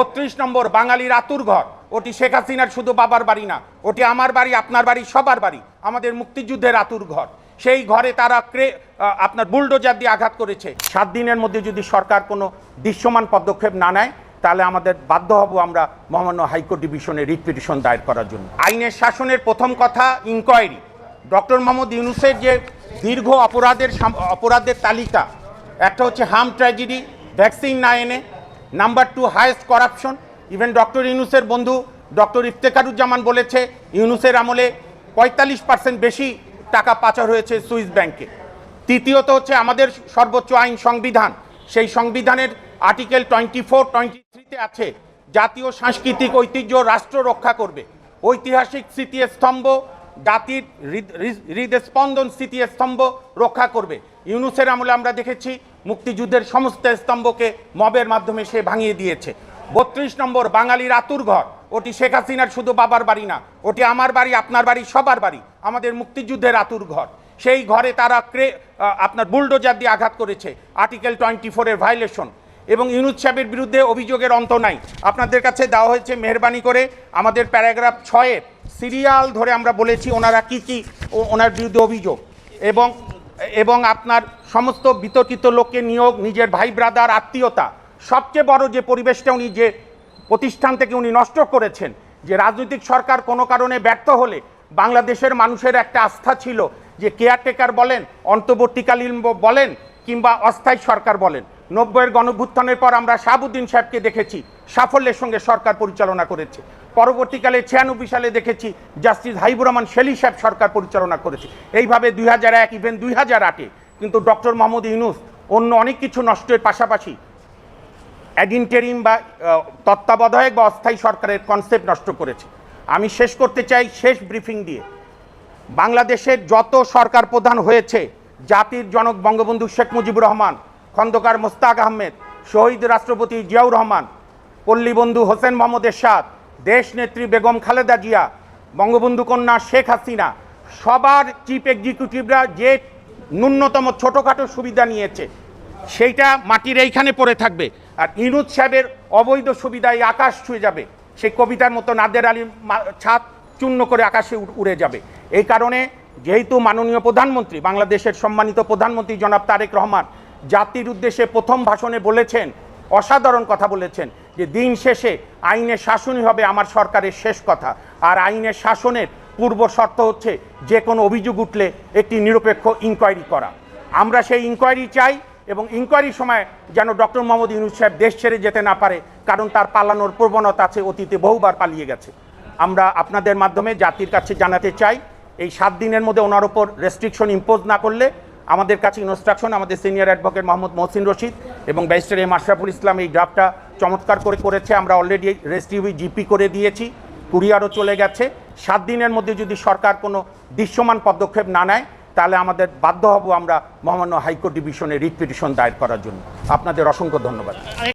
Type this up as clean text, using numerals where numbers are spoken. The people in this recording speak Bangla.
৩২ নম্বর বাঙালির আতুর ঘর, ওটি শেখ হাসিনার শুধু বাবার বাড়ি না, ওটি আমার বাড়ি, আপনার বাড়ি, সবার বাড়ি, আমাদের মুক্তিযুদ্ধের আতুর ঘর। সেই ঘরে তারা আপনার বুলডোজার দিয়ে আঘাত করেছে। 7 দিনের মধ্যে যদি সরকার কোনো দৃশ্যমান পদক্ষেপ না নেয় তাহলে আমাদের বাধ্য হব আমরা মহামান্য হাইকোর্ট ডিভিশনে রিট পিটিশন দায়ের করার জন্য। আইনের শাসনের প্রথম কথা ইনকোয়ারি। ডক্টর মোহাম্মদ ইউনূসের যে দীর্ঘ অপরাধের তালিকা, একটা হচ্ছে হার্ম ট্র্যাজেডি, ভ্যাকসিন না এনে, number 2 highest corruption. Even doctor ইউনূসের বন্ধু ডক্টর ইফতেখারুজ্জামান বলেছে ইউনূসের আমলে 45% বেশি টাকা পাচার হয়েছে সুইস ব্যাংকে। তৃতীয়ত হচ্ছে আমাদের সর্বোচ্চ আইন সংবিধান, সেই সংবিধানের আর্টিকেল 24-23-তে আছে জাতীয় সাংস্কৃতিক ঐতিহ্য রাষ্ট্র রক্ষা করবে, ঐতিহাসিক স্মৃতিস্তম্ভ জাতির হৃদস্পন্দন স্মৃতিস্তম্ভ রক্ষা করবে। ইউনূসের আমলে আমরা দেখেছি মুক্তিযুদ্ধের সমস্ত স্তম্ভকে মবের মাধ্যমে সে ভাঙিয়ে দিয়েছে। 32 নম্বর বাঙালির আতুর ঘর, ওটি শেখ হাসিনার শুধু বাবার বাড়ি না, ওটি আমার বাড়ি, আপনার বাড়ি, সবার বাড়ি, আমাদের মুক্তিযুদ্ধের আতুর ঘর। সেই ঘরে তারা আপনার বুলডোজার দিয়ে আঘাত করেছে, আর্টিকেল 24-এর ভায়োলেশন। এবং ইউনূস সাহেবের বিরুদ্ধে অভিযোগের অন্ত নাই। আপনাদের কাছে দেওয়া হয়েছে মেহরবানি করে আমাদের প্যারাগ্রাফ 6-এর সিরিয়াল ধরে আমরা বলেছি ওনারা কি কি ওনার বিরুদ্ধে অভিযোগ, এবং আপনার সমস্ত বিতর্কিত লোককে নিয়োগ, নিজের ভাই ব্রাদার আত্মীয়তা, সবচেয়ে বড় যে পরিবেশটা উনি যে প্রতিষ্ঠান থেকে উনি নষ্ট করেছেন, যে রাজনৈতিক সরকার কোনো কারণে ব্যর্থ হলে বাংলাদেশের মানুষের একটা আস্থা ছিল যে কেয়ারটেকার বলেন, অন্তর্বর্তীকালীন বলেন কিংবা অস্থায়ী সরকার বলেন। 90-এর গণভ্যুত্থানের পর আমরা শাহাবুদ্দিন সাহেবকে দেখেছি সাফল্যের সঙ্গে সরকার পরিচালনা করেছে। পরবর্তীকালে 96 সালে দেখেছি জাস্টিস হাবিবুর রহমান শেলী সাহেব সরকার পরিচালনা করেছে। এইভাবে 2001 ইভেন 2008-এ কিন্তু ডক্টর মোহাম্মদ ইউনূস অন্য অনেক কিছু নষ্টের পাশাপাশি অ্যাডিনটেরিম বা তত্ত্বাবধায়ক বা অস্থায়ী সরকারের কনসেপ্ট নষ্ট করেছে। আমি শেষ করতে চাই শেষ ব্রিফিং দিয়ে, বাংলাদেশের যত সরকার প্রধান হয়েছে, জাতির জনক বঙ্গবন্ধু শেখ মুজিবুর রহমান, খন্দকার মোস্তাক আহমেদ, শহীদ রাষ্ট্রপতি জিয়াউর রহমান, পল্লীবন্ধু হোসেন মোহাম্মদ এরশাদ, দেশনেত্রী বেগম খালেদা জিয়া, বঙ্গবন্ধু কন্যা শেখ হাসিনা, সবার চিফ এক্সিকিউটিভরা যে ন্যূনতম ছোটোখাটো সুবিধা নিয়েছে সেইটা মাটির এইখানে পড়ে থাকবে। আর ইউনূস সাহেবের অবৈধ সুবিধায় আকাশ ছুঁয়ে যাবে, সেই কবিতার মতো নাদের আলীর ছাদ চূর্ণ করে আকাশে উড়ে যাবে। এই কারণে যেহেতু মাননীয় প্রধানমন্ত্রী, বাংলাদেশের সম্মানিত প্রধানমন্ত্রী জনাব তারেক রহমান জাতির উদ্দেশ্যে প্রথম ভাষণে বলেছেন, অসাধারণ কথা বলেছেন, যে দিন শেষে আইনের শাসনই হবে আমার সরকারের শেষ কথা। আর আইনের শাসনের পূর্ব শর্ত হচ্ছে যে কোনো অভিযোগ উঠলে একটি নিরপেক্ষ ইনকোয়ারি করা। আমরা সেই ইনকোয়ারি চাই, এবং ইনকোয়ারির সময় যেন ডক্টর মোহাম্মদ ইউনূস সাহেব দেশ ছেড়ে যেতে না পারে, কারণ তার পালানোর প্রবণতা আছে, অতীতে বহুবার পালিয়ে গেছে। আমরা আপনাদের মাধ্যমে জাতির কাছে জানাতে চাই, এই 7 দিনের মধ্যে ওনার ওপর রেস্ট্রিকশন ইম্পোজ না করলে আমাদের কাছে ইনস্ট্রাকশন, আমাদের সিনিয়র অ্যাডভোকেট মোহাম্মদ মহসিন রশিদ এবং ব্যারিস্টার এম আশরাফুল ইসলাম এই ড্রাফটটা চমৎকার করেছে। আমরা অলরেডি রেস্টিউই জিপি করে দিয়েছি, কুরিয়ারও চলে গেছে। 7 দিনের মধ্যে যদি সরকার কোনো দৃশ্যমান পদক্ষেপ না নেয় তাহলে আমাদের বাধ্য হব আমরা মহামান্য হাইকোর্ট ডিভিশনে রিট পিটিশন দায়ের করার জন্য। আপনাদের অসংখ্য ধন্যবাদ।